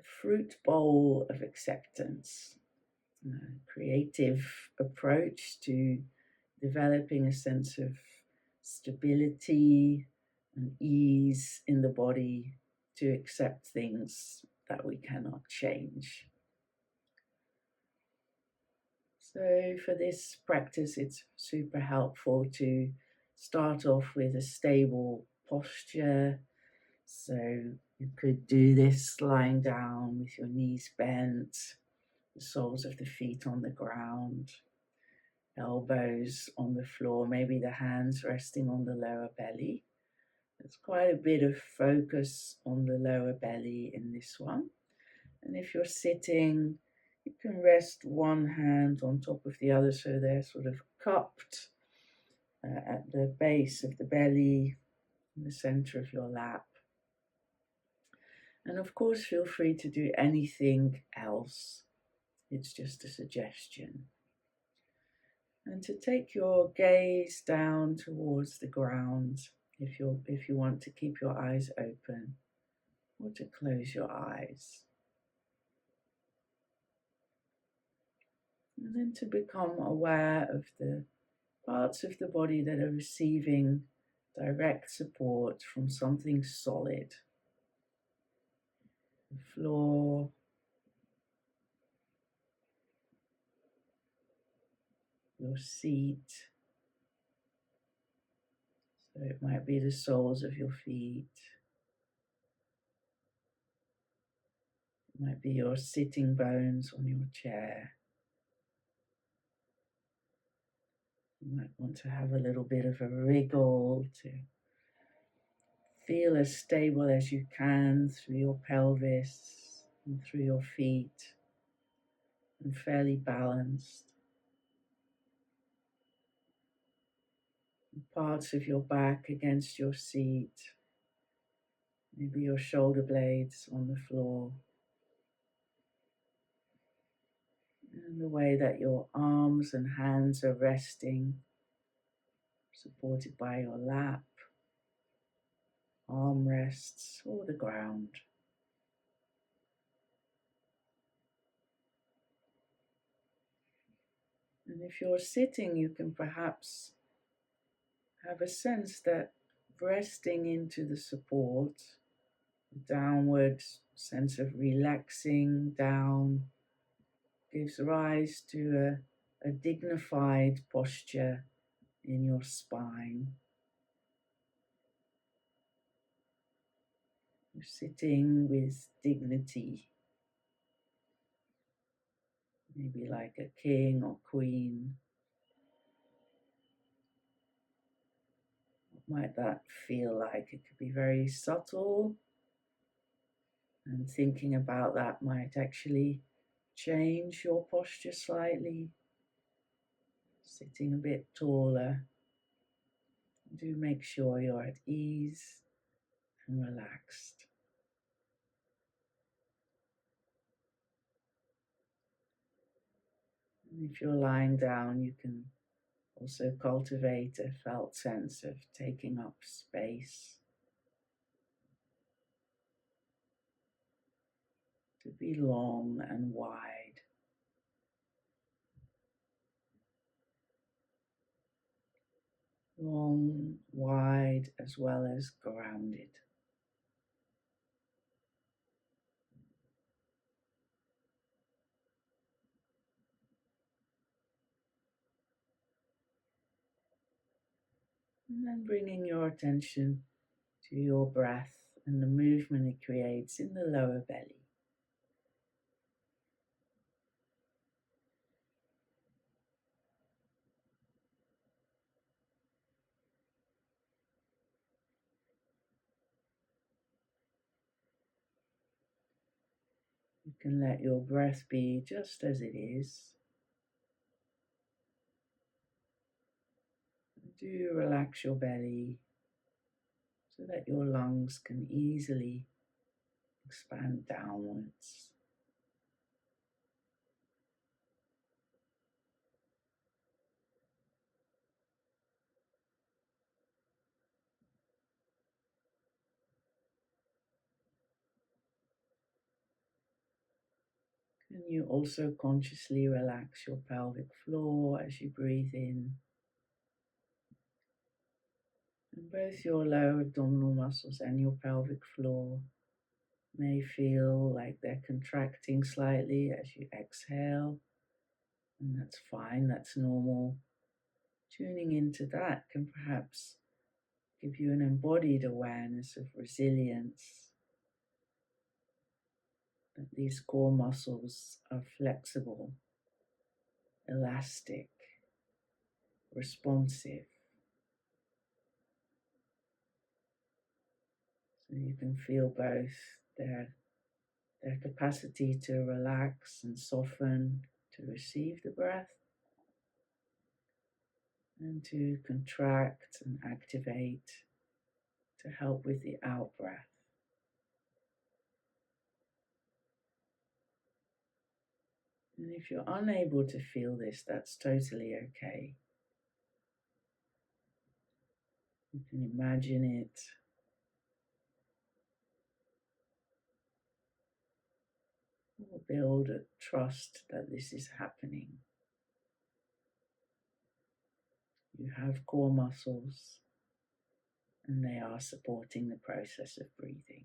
the fruit bowl of acceptance, a creative approach to developing a sense of stability and ease in the body to accept things that we cannot change. So for this practice, it's super helpful to start off with a stable posture. So you could do this lying down with your knees bent, the soles of the feet on the ground, elbows on the floor, maybe the hands resting on the lower belly. There's quite a bit of focus on the lower belly in this one. And if you're sitting, you can rest one hand on top of the other so they're sort of cupped at the base of the belly, in the center of your lap. And of course, feel free to do anything else. It's just a suggestion. And to take your gaze down towards the ground if you want to keep your eyes open or to close your eyes. And then to become aware of the parts of the body that are receiving direct support from something solid. The floor, your seat. So it might be the soles of your feet. It might be your sitting bones on your chair. You might want to have a little bit of a wriggle to feel as stable as you can through your pelvis and through your feet, and fairly balanced. Parts of your back against your seat, maybe your shoulder blades on the floor, and the way that your arms and hands are resting, supported by your lap, armrests, or the ground. And if you're sitting, you can perhaps have a sense that resting into the support, downward sense of relaxing down, gives rise to a dignified posture in your spine. You're sitting with dignity, maybe like a king or queen. What might that feel like? It could be very subtle, and thinking about that might actually change your posture slightly. Sitting a bit taller. Do make sure you're at ease and relaxed. And if you're lying down, you can also cultivate a felt sense of taking up space, to be long and wide. Long, wide, as well as grounded. And then bringing your attention to your breath and the movement it creates in the lower belly. You can let your breath be just as it is. Do relax your belly so that your lungs can easily expand downwards. And you also consciously relax your pelvic floor as you breathe in. And both your lower abdominal muscles and your pelvic floor may feel like they're contracting slightly as you exhale. And that's fine, that's normal. Tuning into that can perhaps give you an embodied awareness of resilience, that these core muscles are flexible, elastic, responsive. So you can feel both their capacity to relax and soften, to receive the breath, and to contract and activate to help with the out breath. And if you're unable to feel this, that's totally okay. You can imagine it, or build a trust that this is happening. You have core muscles and they are supporting the process of breathing.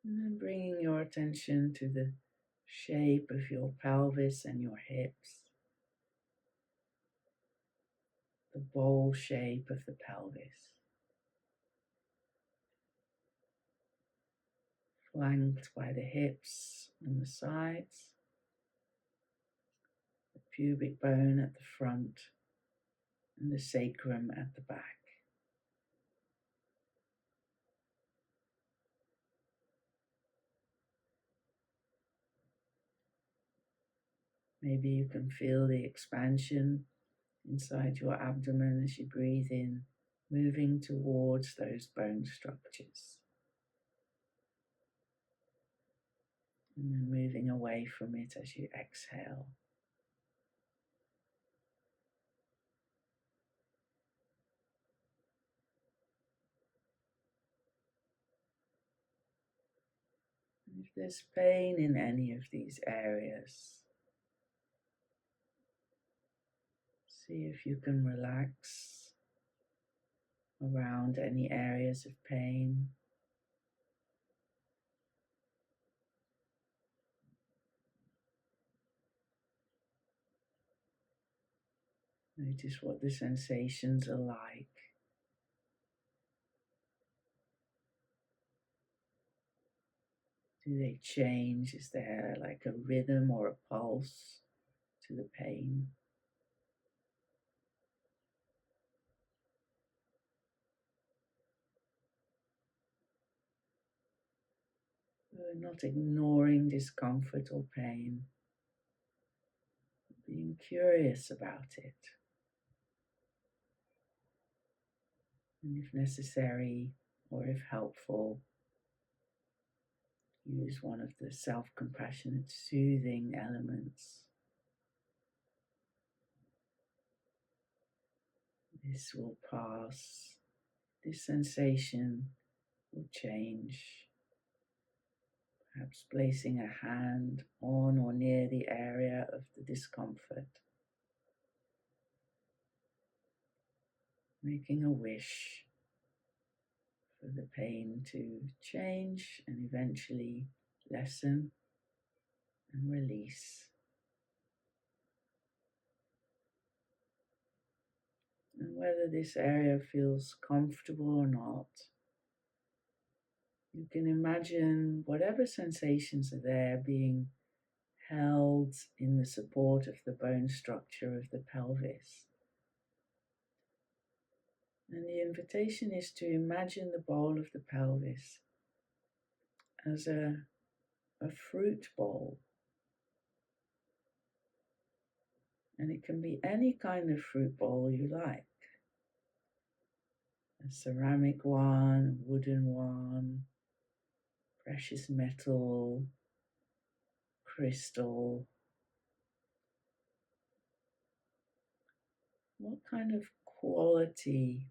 And then bringing your attention to the shape of your pelvis and your hips, the bowl shape of the pelvis, flanked by the hips and the sides, the pubic bone at the front, and the sacrum at the back. Maybe you can feel the expansion inside your abdomen as you breathe in, moving towards those bone structures, and then moving away from it as you exhale. And if there's pain in any of these areas, see if you can relax around any areas of pain. Notice what the sensations are like. Do they change? Is there like a rhythm or a pulse to the pain? We're not ignoring discomfort or pain, being curious about it. And if necessary, or if helpful, use one of the self-compassionate soothing elements. This will pass. This sensation will change. Perhaps placing a hand on or near the area of the discomfort. Making a wish for the pain to change and eventually lessen and release. And whether this area feels comfortable or not, you can imagine whatever sensations are there being held in the support of the bone structure of the pelvis. And the invitation is to imagine the bowl of the pelvis as a fruit bowl, And it can be any kind of fruit bowl you like. A ceramic one, a wooden one, precious metal, crystal. What kind of quality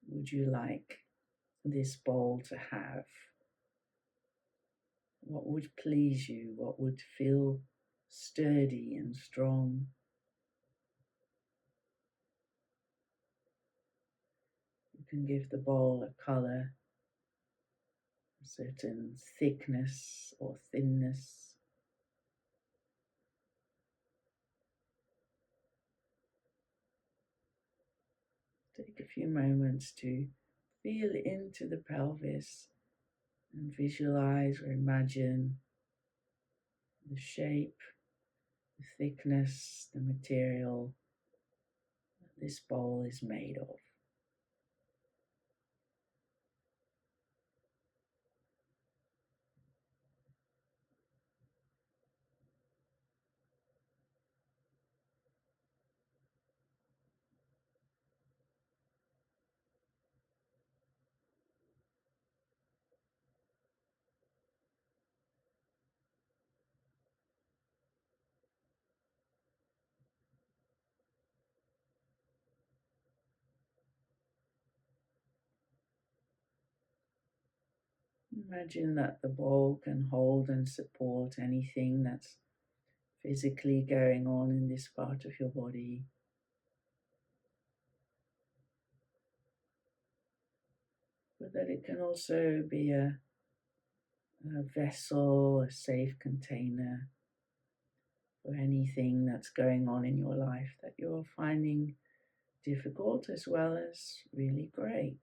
would you like this bowl to have? What would please you? What would feel sturdy and strong? You can give the bowl a color, a certain thickness or thinness. Take a few moments to feel into the pelvis and visualize or imagine the shape, the thickness, the material that this bowl is made of. Imagine that the bowl can hold and support anything that's physically going on in this part of your body. But that it can also be a vessel, a safe container for anything that's going on in your life that you're finding difficult as well as really great.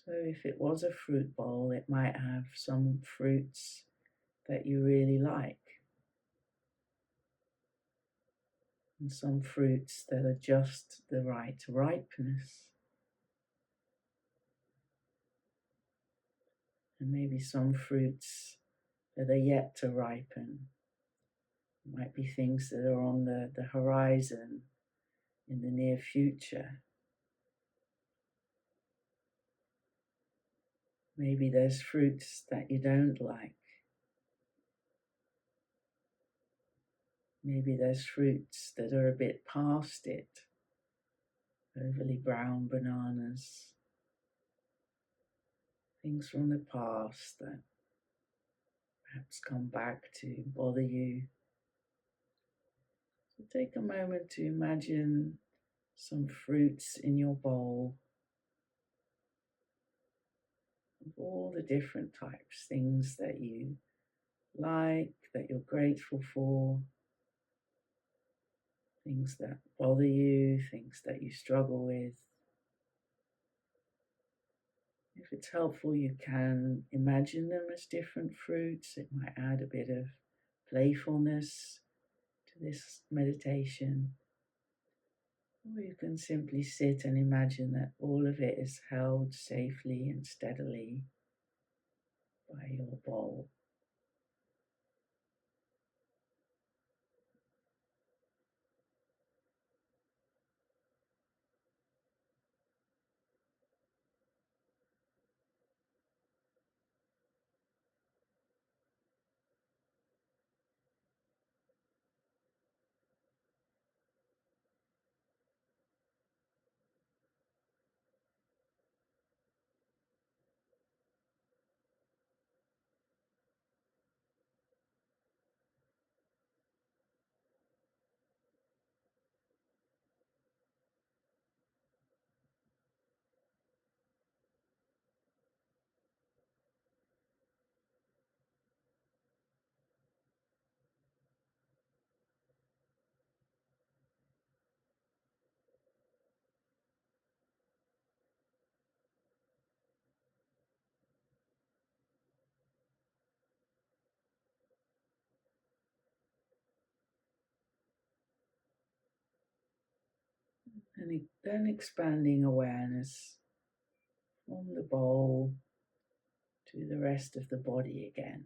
So if it was a fruit bowl, it might have some fruits that you really like, and some fruits that are just the right ripeness, and maybe some fruits that are yet to ripen. It might be things that are on the horizon in the near future. Maybe there's fruits that you don't like. Maybe there's fruits that are a bit past it, overly brown bananas, things from the past that perhaps come back to bother you. So take a moment to imagine some fruits in your bowl of all the different types, things that you like, that you're grateful for, things that bother you, things that you struggle with. If it's helpful, you can imagine them as different fruits. It might add a bit of playfulness to this meditation. Or you can simply sit and imagine that all of it is held safely and steadily by your bowl. And then expanding awareness from the bowl to the rest of the body again.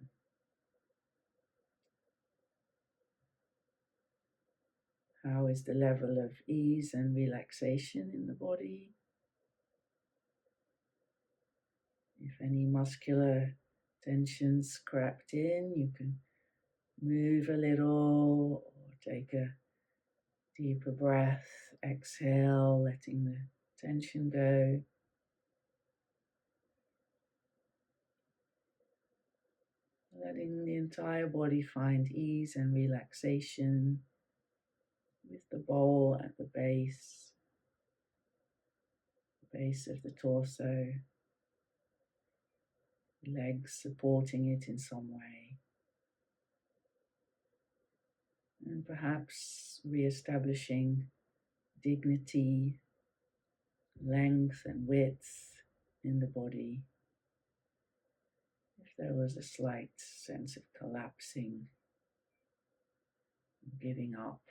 How is the level of ease and relaxation in the body? If any muscular tensions crept in, you can move a little or take a deeper breath, exhale, letting the tension go. Letting the entire body find ease and relaxation with the bowl at the base of the torso, legs supporting it in some way. And perhaps re-establishing dignity, length and width in the body. If there was a slight sense of collapsing, giving up,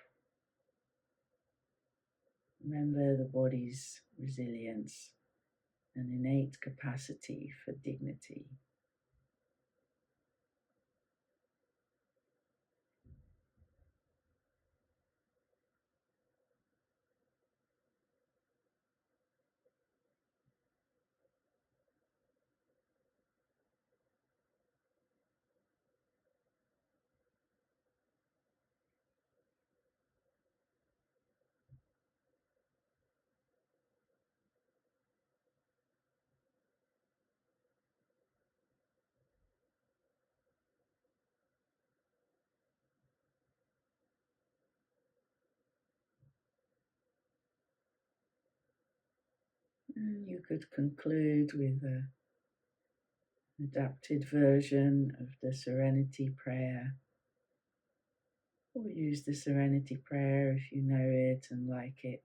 remember the body's resilience and innate capacity for dignity. And you could conclude with an adapted version of the Serenity Prayer, or use the Serenity Prayer if you know it and like it.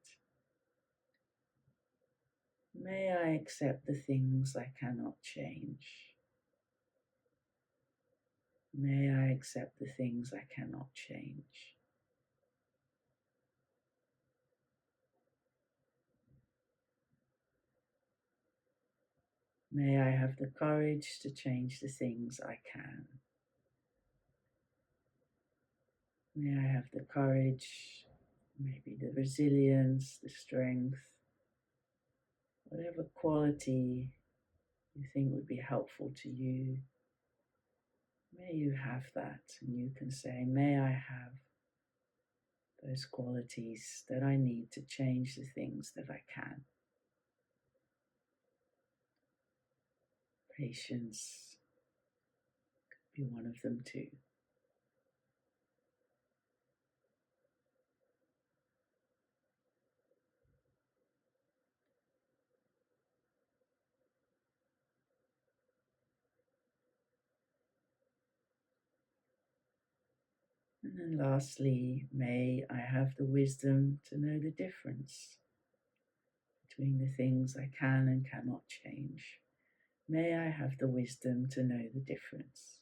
May I accept the things I cannot change. May I accept the things I cannot change. May I have the courage to change the things I can. May I have the courage, maybe the resilience, the strength, whatever quality you think would be helpful to you. May you have that, and you can say, may I have those qualities that I need to change the things that I can. Patience could be one of them too. And then lastly, may I have the wisdom to know the difference between the things I can and cannot change. May I have the wisdom to know the difference.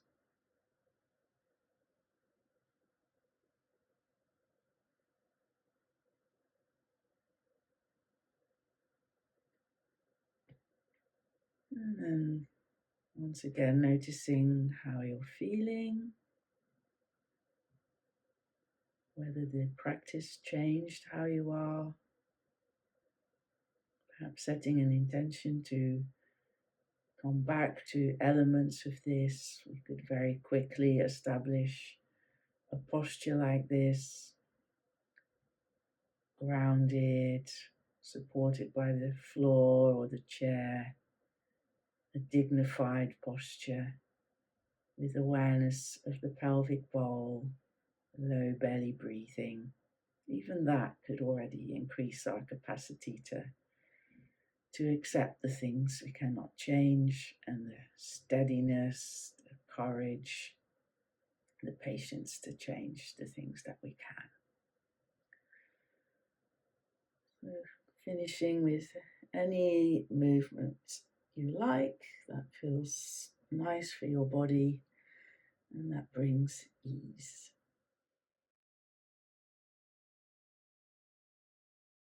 And then once again, noticing how you're feeling, whether the practice changed how you are, perhaps setting an intention to come back to elements of this. We could very quickly establish a posture like this, grounded, supported by the floor or the chair, a dignified posture with awareness of the pelvic bowl, low belly breathing. Even that could already increase our capacity to accept the things we cannot change, and the steadiness, the courage, the patience to change the things that we can. So finishing with any movement you like that feels nice for your body and that brings ease.